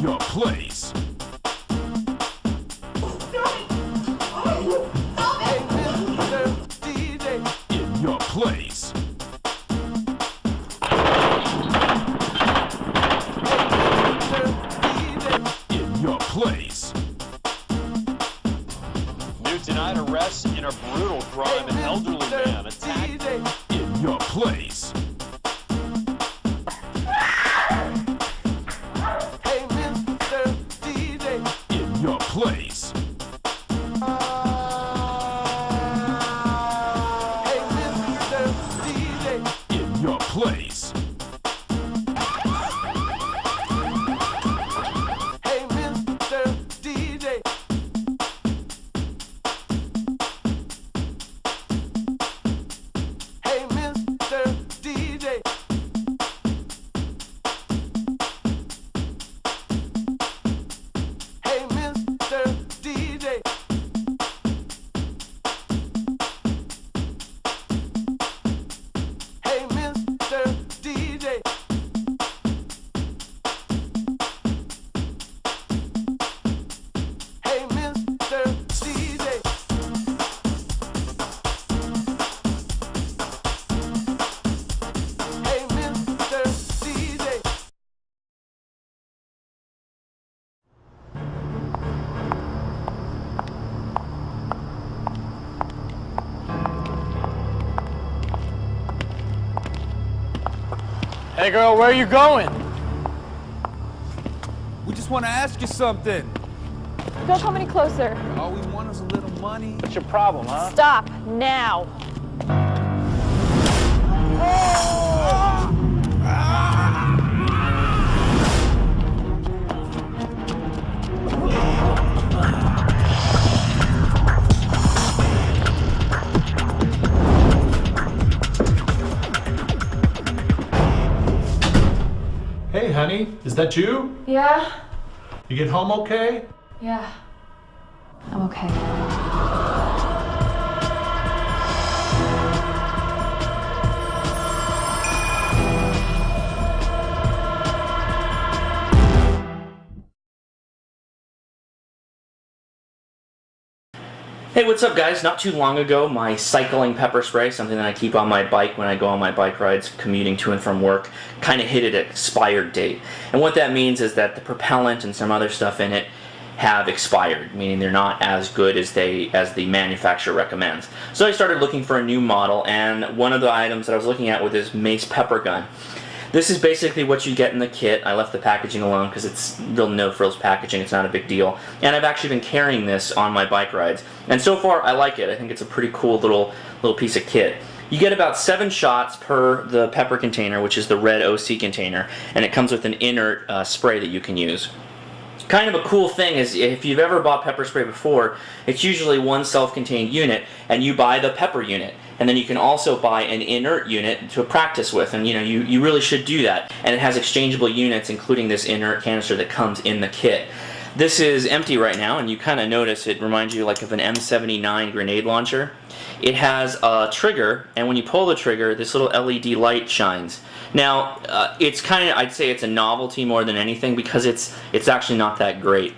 your place. In your place. In your place. New tonight, arrests in a brutal crime. An elderly man attacked. In your place. In your place. In your place. Hey girl, where are you going? We just want to ask you something. Don't come any closer. All we want is a little money. What's your problem, huh? Stop now. Hey, honey, is that you? Yeah? You get home okay? Yeah. I'm okay. Hey, what's up guys? Not too long ago, my cycling pepper spray, something that I keep on my bike when I go on my bike rides commuting to and from work, kind of hit its expired date. And what that means is that the propellant and some other stuff in it have expired, meaning they're not as good as the manufacturer recommends. So I started looking for a new model, and one of the items that I was looking at was this Mace pepper gun. This is basically what you get in the kit. I left the packaging alone because it's real no-frills packaging. It's not a big deal. And I've actually been carrying this on my bike rides. And so far, I like it. I think it's a pretty cool little piece of kit. You get about 7 shots per the pepper container, which is the red OC container. And it comes with an inert spray that you can use. Kind of a cool thing is, if you've ever bought pepper spray before, it's usually one self-contained unit, and you buy the pepper unit. And then you can also buy an inert unit to practice with, and you really should do that. And it has exchangeable units, including this inert canister that comes in the kit. This is empty right now, and you kind of notice it reminds you like of an M79 grenade launcher. It has a trigger, and when you pull the trigger, this little LED light shines. Now, it's kind of, I'd say it's a novelty more than anything, because it's actually not that great.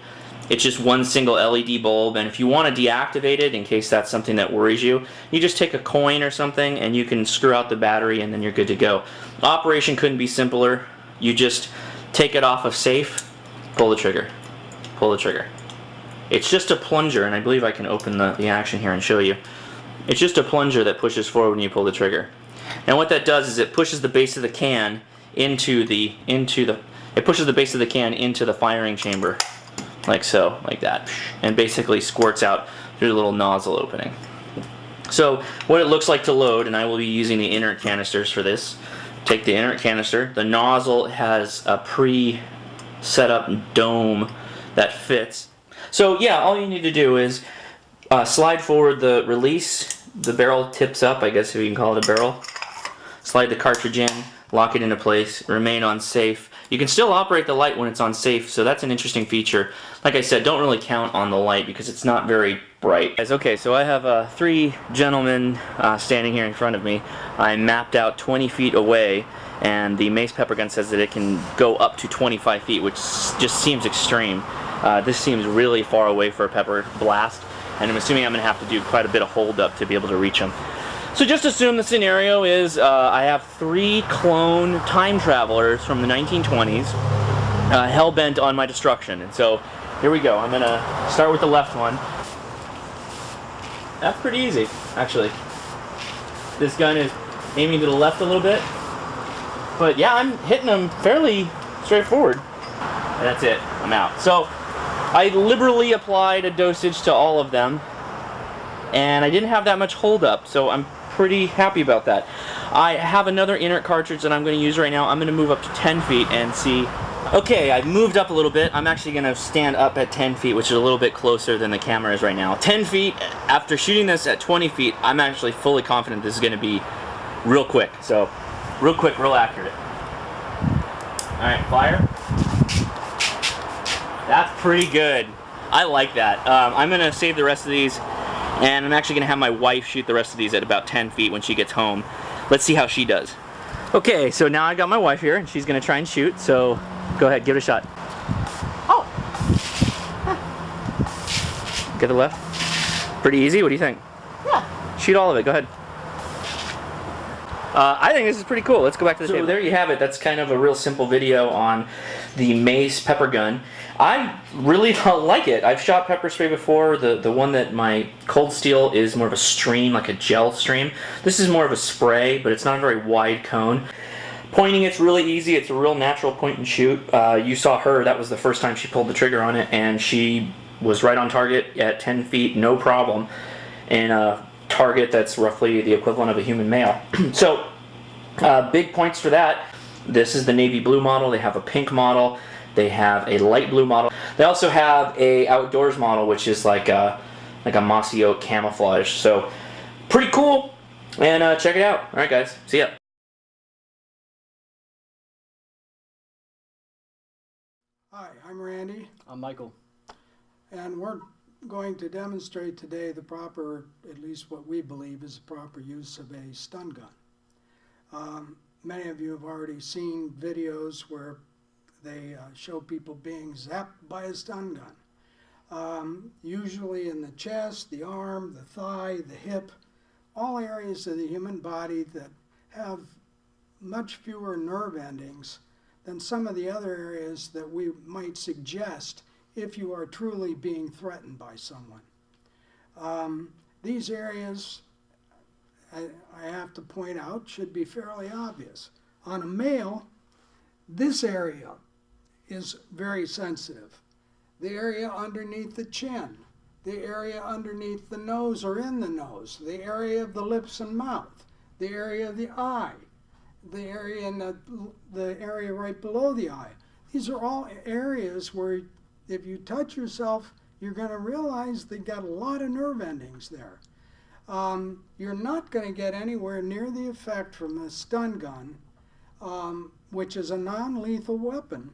It's just one single LED bulb, and if you want to deactivate it, in case that's something that worries you, you just take a coin or something and you can screw out the battery and then you're good to go. Operation couldn't be simpler. You just take it off of safe, pull the trigger, pull the trigger. It's just a plunger, and I believe I can open the action here and show you. It's just a plunger that pushes forward when you pull the trigger. And what that does is it pushes the base of the can into the firing chamber. Like so, like that, and basically squirts out through the little nozzle opening. So what it looks like to load, and I will be using the inert canisters for this. Take the inert canister. The nozzle has a pre-set up dome that fits. So yeah, all you need to do is slide forward the release. The barrel tips up, I guess if you can call it a barrel. Slide the cartridge in, lock it into place, remain on safe. You can still operate the light when it's on safe, so that's an interesting feature. Like I said, don't really count on the light because it's not very bright. Guys, okay, so I have 3 gentlemen standing here in front of me. I mapped out 20 feet away, and the mace pepper gun says that it can go up to 25 feet, which just seems extreme. This seems really far away for a pepper blast, and I'm assuming I'm going to have to do quite a bit of hold up to be able to reach them. So just assume the scenario is I have 3 clone time travelers from the 1920s hell-bent on my destruction. And so here we go. I'm going to start with the left one. That's pretty easy, actually. This gun is aiming to the left a little bit. But yeah, I'm hitting them fairly straightforward. And that's it. I'm out. So I liberally applied a dosage to all of them. And I didn't have that much hold up, so I'm pretty happy about that. I have another inert cartridge that I'm going to use right now. I'm going to move up to 10 feet and see. Okay, I've moved up a little bit. I'm actually going to stand up at 10 feet, which is a little bit closer than the camera is right now. 10 feet, after shooting this at 20 feet, I'm actually fully confident this is going to be real quick. So, real quick, real accurate. Alright, fire. That's pretty good. I like that. I'm going to save the rest of these. And I'm actually going to have my wife shoot the rest of these at about 10 feet when she gets home. Let's see how she does. Okay, so now I got my wife here, and she's going to try and shoot, so go ahead, give it a shot. Oh! Get the left. Pretty easy, what do you think? Yeah. Shoot all of it, go ahead. I think this is pretty cool. Let's go back to the table. There you have it. That's kind of a real simple video on the mace pepper gun. I really like it. I've shot pepper spray before. The one that my Cold Steel is more of a stream, like a gel stream. This is more of a spray, but it's not a very wide cone. Pointing it's really easy. It's a real natural point and shoot. You saw her. That was the first time she pulled the trigger on it, and she was right on target at 10 feet, no problem. And target that's roughly the equivalent of a human male. So big points for that. This is the navy blue model. They have a pink model. They have a light blue model. They also have a outdoors model, which is like a mossy oak camouflage. So pretty cool. And check it out. All right, guys. See ya. Hi, I'm Randy. I'm Michael. And we're going to demonstrate today the proper, at least what we believe is the proper use of a stun gun. Many of you have already seen videos where they show people being zapped by a stun gun. Usually in the chest, the arm, the thigh, the hip, all areas of the human body that have much fewer nerve endings than some of the other areas that we might suggest if you are truly being threatened by someone. These areas, I have to point out, should be fairly obvious. On a male, this area is very sensitive. The area underneath the chin, the area underneath the nose or in the nose, the area of the lips and mouth, the area of the eye, the area in the area right below the eye. These are all areas where if you touch yourself, you're going to realize they've got a lot of nerve endings there. You're not going to get anywhere near the effect from a stun gun, which is a non-lethal weapon,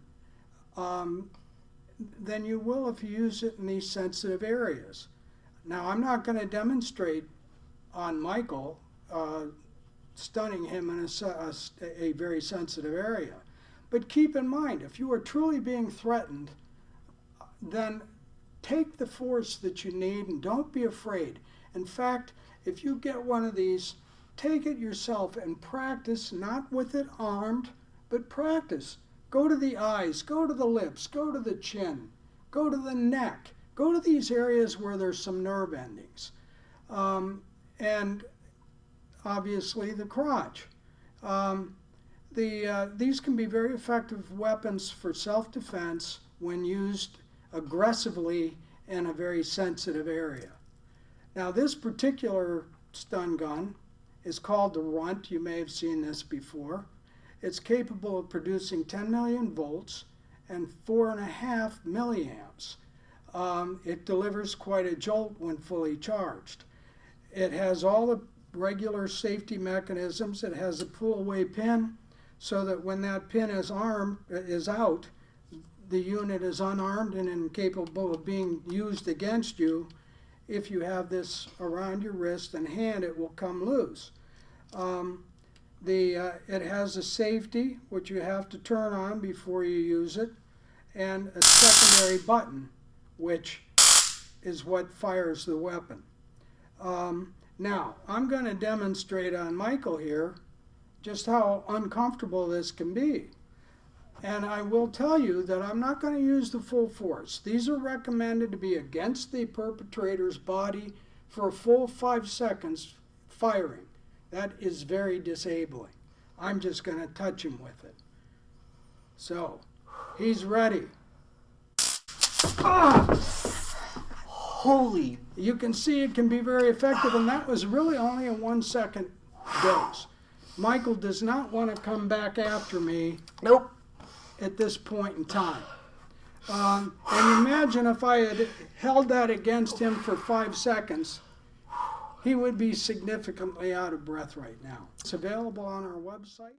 than you will if you use it in these sensitive areas. Now, I'm not going to demonstrate on Michael stunning him in a very sensitive area. But keep in mind, if you are truly being threatened, then take the force that you need and don't be afraid. In fact, if you get one of these, take it yourself and practice, not with it armed, but practice. Go to the eyes, go to the lips, go to the chin, go to the neck, go to these areas where there's some nerve endings. And obviously the crotch. These can be very effective weapons for self-defense when used aggressively in a very sensitive area. Now, this particular stun gun is called the Runt. You may have seen this before. It's capable of producing 10 million volts and 4.5 milliamps. It delivers quite a jolt when fully charged. It has all the regular safety mechanisms. It has a pull-away pin so that when that pin is out, the unit is unarmed and incapable of being used against you. If you have this around your wrist and hand, it will come loose. It has a safety, which you have to turn on before you use it, and a secondary button, which is what fires the weapon. Now, I'm going to demonstrate on Michael here just how uncomfortable this can be. And I will tell you that I'm not going to use the full force. These are recommended to be against the perpetrator's body for a full 5 seconds firing. That is very disabling. I'm just going to touch him with it. So, he's ready. Ah! Holy. You can see it can be very effective, and that was really only a 1 second dose. Michael does not want to come back after me. Nope. At this point in time. And imagine if I had held that against him for 5 seconds, he would be significantly out of breath right now. It's available on our website.